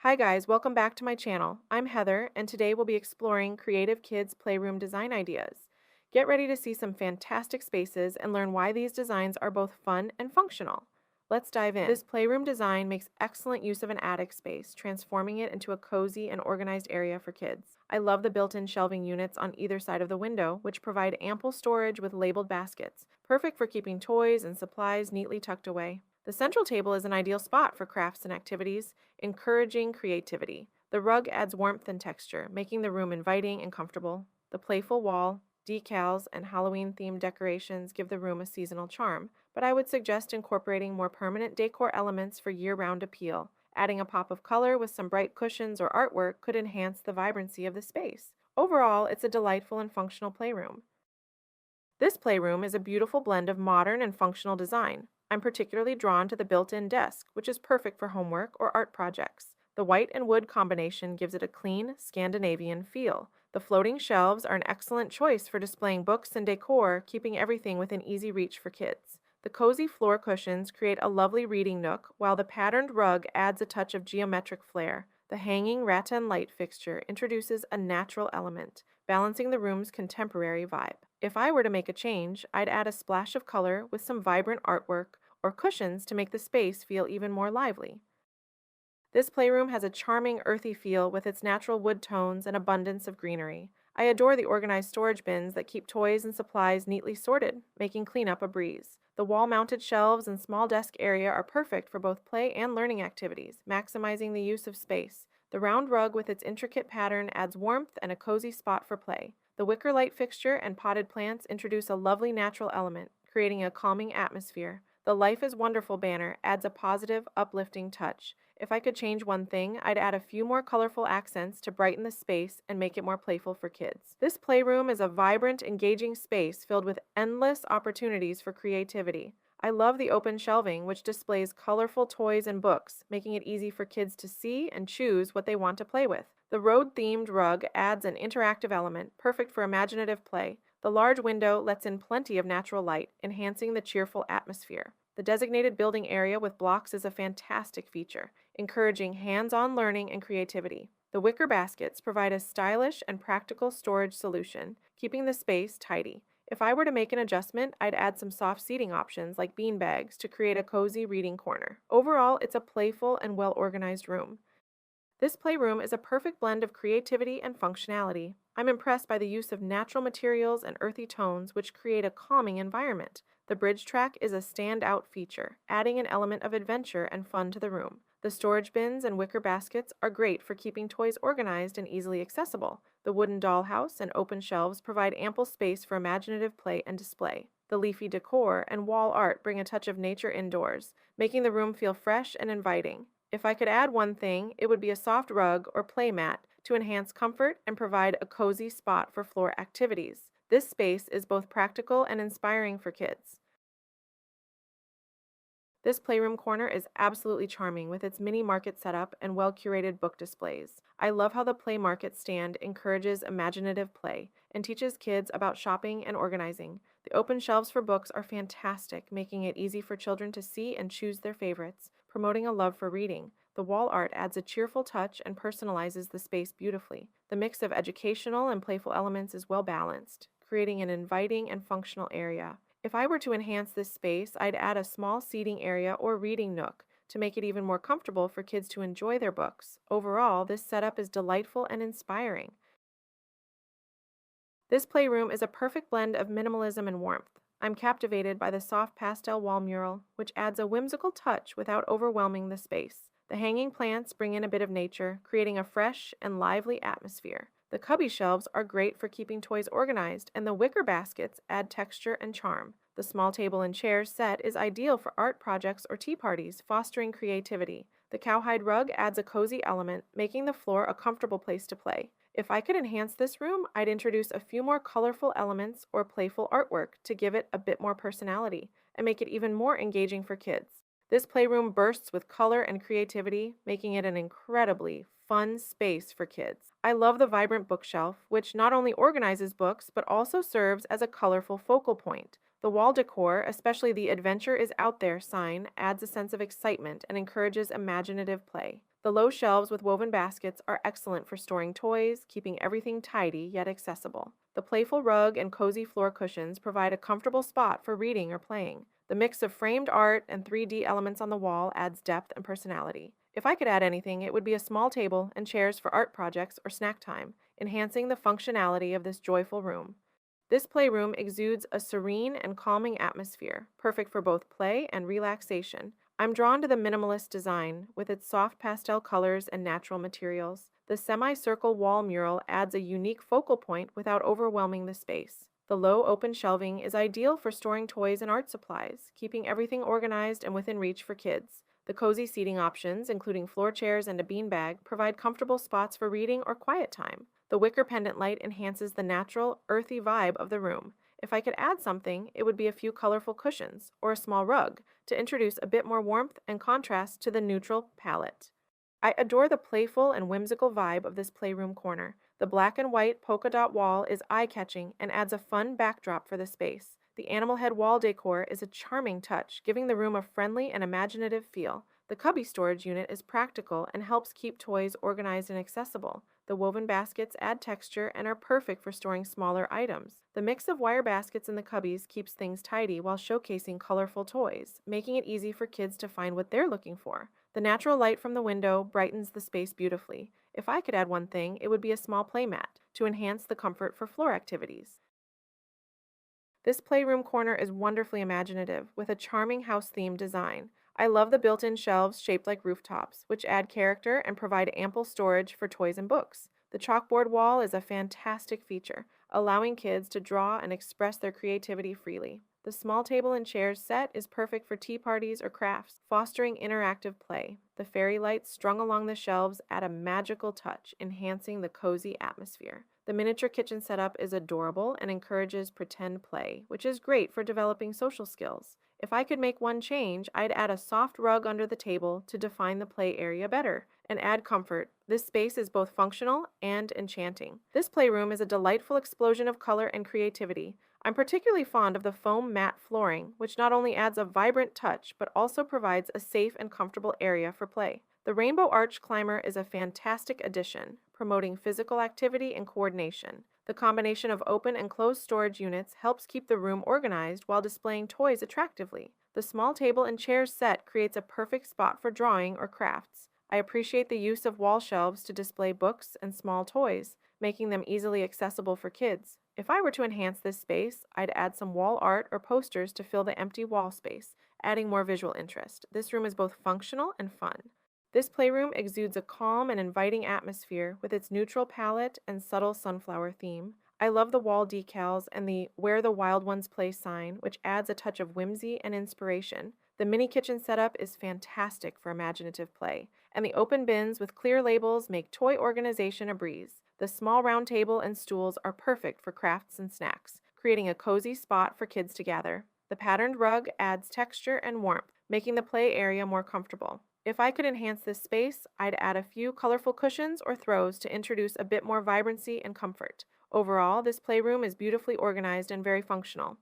Hi guys, welcome back to my channel. I'm Heather, and today we'll be exploring creative kids playroom design ideas. Get ready to see some fantastic spaces and learn why these designs are both fun and functional. Let's dive in. This playroom design makes excellent use of an attic space, transforming it into a cozy and organized area for kids. I love the built-in shelving units on either side of the window, which provide ample storage with labeled baskets, perfect for keeping toys and supplies neatly tucked away. The central table is an ideal spot for crafts and activities, encouraging creativity. The rug adds warmth and texture, making the room inviting and comfortable. The playful wall, decals, and Halloween-themed decorations give the room a seasonal charm, but I would suggest incorporating more permanent decor elements for year-round appeal. Adding a pop of color with some bright cushions or artwork could enhance the vibrancy of the space. Overall, it's a delightful and functional playroom. This playroom is a beautiful blend of modern and functional design. I'm particularly drawn to the built-in desk, which is perfect for homework or art projects. The white and wood combination gives it a clean, Scandinavian feel. The floating shelves are an excellent choice for displaying books and decor, keeping everything within easy reach for kids. The cozy floor cushions create a lovely reading nook, while the patterned rug adds a touch of geometric flair. The hanging rattan light fixture introduces a natural element, balancing the room's contemporary vibe. If I were to make a change, I'd add a splash of color with some vibrant artwork or cushions to make the space feel even more lively. This playroom has a charming earthy feel with its natural wood tones and abundance of greenery. I adore the organized storage bins that keep toys and supplies neatly sorted, making cleanup a breeze. The wall-mounted shelves and small desk area are perfect for both play and learning activities, maximizing the use of space. The round rug with its intricate pattern adds warmth and a cozy spot for play. The wicker light fixture and potted plants introduce a lovely natural element, creating a calming atmosphere. The Life is Wonderful banner adds a positive, uplifting touch. If I could change one thing, I'd add a few more colorful accents to brighten the space and make it more playful for kids. This playroom is a vibrant, engaging space filled with endless opportunities for creativity. I love the open shelving, which displays colorful toys and books, making it easy for kids to see and choose what they want to play with. The road-themed rug adds an interactive element, perfect for imaginative play. The large window lets in plenty of natural light, enhancing the cheerful atmosphere. The designated building area with blocks is a fantastic feature, encouraging hands-on learning and creativity. The wicker baskets provide a stylish and practical storage solution, keeping the space tidy. If I were to make an adjustment, I'd add some soft seating options like bean bags to create a cozy reading corner. Overall, it's a playful and well-organized room. This playroom is a perfect blend of creativity and functionality. I'm impressed by the use of natural materials and earthy tones, which create a calming environment. The bridge track is a standout feature, adding an element of adventure and fun to the room. The storage bins and wicker baskets are great for keeping toys organized and easily accessible. The wooden dollhouse and open shelves provide ample space for imaginative play and display. The leafy decor and wall art bring a touch of nature indoors, making the room feel fresh and inviting. If I could add one thing, it would be a soft rug or play mat to enhance comfort and provide a cozy spot for floor activities. This space is both practical and inspiring for kids. This playroom corner is absolutely charming with its mini market setup and well-curated book displays. I love how the play market stand encourages imaginative play and teaches kids about shopping and organizing. The open shelves for books are fantastic, making it easy for children to see and choose their favorites, promoting a love for reading. The wall art adds a cheerful touch and personalizes the space beautifully. The mix of educational and playful elements is well balanced, creating an inviting and functional area. If I were to enhance this space, I'd add a small seating area or reading nook to make it even more comfortable for kids to enjoy their books. Overall, this setup is delightful and inspiring. This playroom is a perfect blend of minimalism and warmth. I'm captivated by the soft pastel wall mural, which adds a whimsical touch without overwhelming the space. The hanging plants bring in a bit of nature, creating a fresh and lively atmosphere. The cubby shelves are great for keeping toys organized, and the wicker baskets add texture and charm. The small table and chairs set is ideal for art projects or tea parties, fostering creativity. The cowhide rug adds a cozy element, making the floor a comfortable place to play. If I could enhance this room, I'd introduce a few more colorful elements or playful artwork to give it a bit more personality and make it even more engaging for kids. This playroom bursts with color and creativity, making it an incredibly fun space for kids. I love the vibrant bookshelf, which not only organizes books, but also serves as a colorful focal point. The wall decor, especially the "Adventure is Out There" sign, adds a sense of excitement and encourages imaginative play. The low shelves with woven baskets are excellent for storing toys, keeping everything tidy yet accessible. The playful rug and cozy floor cushions provide a comfortable spot for reading or playing. The mix of framed art and 3D elements on the wall adds depth and personality. If I could add anything, it would be a small table and chairs for art projects or snack time, enhancing the functionality of this joyful room. This playroom exudes a serene and calming atmosphere, perfect for both play and relaxation. I'm drawn to the minimalist design, with its soft pastel colors and natural materials. The semicircle wall mural adds a unique focal point without overwhelming the space. The low open shelving is ideal for storing toys and art supplies, keeping everything organized and within reach for kids. The cozy seating options, including floor chairs and a beanbag, provide comfortable spots for reading or quiet time. The wicker pendant light enhances the natural, earthy vibe of the room. If I could add something, it would be a few colorful cushions or a small rug to introduce a bit more warmth and contrast to the neutral palette. I adore the playful and whimsical vibe of this playroom corner. The black and white polka dot wall is eye-catching and adds a fun backdrop for the space. The animal head wall decor is a charming touch, giving the room a friendly and imaginative feel. The cubby storage unit is practical and helps keep toys organized and accessible. The woven baskets add texture and are perfect for storing smaller items. The mix of wire baskets in the cubbies keeps things tidy while showcasing colorful toys, making it easy for kids to find what they're looking for. The natural light from the window brightens the space beautifully. If I could add one thing, it would be a small playmat to enhance the comfort for floor activities. This playroom corner is wonderfully imaginative, with a charming house-themed design. I love the built-in shelves shaped like rooftops, which add character and provide ample storage for toys and books. The chalkboard wall is a fantastic feature, allowing kids to draw and express their creativity freely. The small table and chairs set is perfect for tea parties or crafts, fostering interactive play. The fairy lights strung along the shelves add a magical touch, enhancing the cozy atmosphere. The miniature kitchen setup is adorable and encourages pretend play, which is great for developing social skills. If I could make one change, I'd add a soft rug under the table to define the play area better and add comfort. This space is both functional and enchanting. This playroom is a delightful explosion of color and creativity. I'm particularly fond of the foam mat flooring, which not only adds a vibrant touch but also provides a safe and comfortable area for play. The Rainbow Arch Climber is a fantastic addition, promoting physical activity and coordination. The combination of open and closed storage units helps keep the room organized while displaying toys attractively. The small table and chairs set creates a perfect spot for drawing or crafts. I appreciate the use of wall shelves to display books and small toys, making them easily accessible for kids. If I were to enhance this space, I'd add some wall art or posters to fill the empty wall space, adding more visual interest. This room is both functional and fun. This playroom exudes a calm and inviting atmosphere with its neutral palette and subtle sunflower theme. I love the wall decals and the Where the Wild Ones Play sign, which adds a touch of whimsy and inspiration. The mini kitchen setup is fantastic for imaginative play, and the open bins with clear labels make toy organization a breeze. The small round table and stools are perfect for crafts and snacks, creating a cozy spot for kids to gather. The patterned rug adds texture and warmth, making the play area more comfortable. If I could enhance this space, I'd add a few colorful cushions or throws to introduce a bit more vibrancy and comfort. Overall, this playroom is beautifully organized and very functional.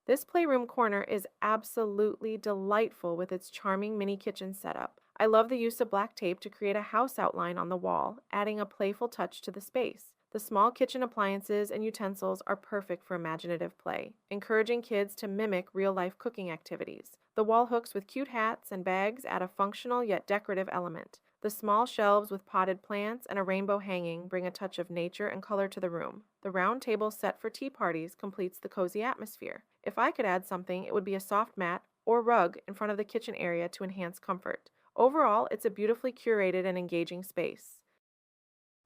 This playroom corner is absolutely delightful with its charming mini kitchen setup. I love the use of black tape to create a house outline on the wall, adding a playful touch to the space. The small kitchen appliances and utensils are perfect for imaginative play, encouraging kids to mimic real-life cooking activities. The wall hooks with cute hats and bags add a functional yet decorative element. The small shelves with potted plants and a rainbow hanging bring a touch of nature and color to the room. The round table set for tea parties completes the cozy atmosphere. If I could add something, it would be a soft mat or rug in front of the kitchen area to enhance comfort. Overall, it's a beautifully curated and engaging space.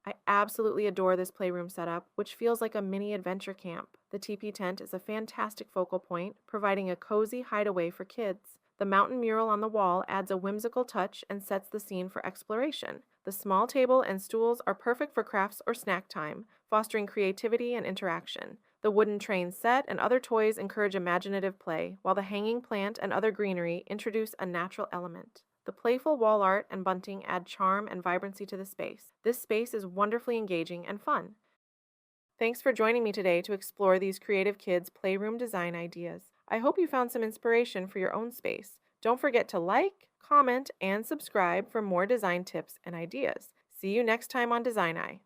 I absolutely adore this playroom setup, which feels like a mini adventure camp. The teepee tent is a fantastic focal point, providing a cozy hideaway for kids. The mountain mural on the wall adds a whimsical touch and sets the scene for exploration. The small table and stools are perfect for crafts or snack time, fostering creativity and interaction. The wooden train set and other toys encourage imaginative play, while the hanging plant and other greenery introduce a natural element. The playful wall art and bunting add charm and vibrancy to the space. This space is wonderfully engaging and fun. Thanks for joining me today to explore these creative kids' playroom design ideas. I hope you found some inspiration for your own space. Don't forget to like, comment, and subscribe for more design tips and ideas. See you next time on Design Eye.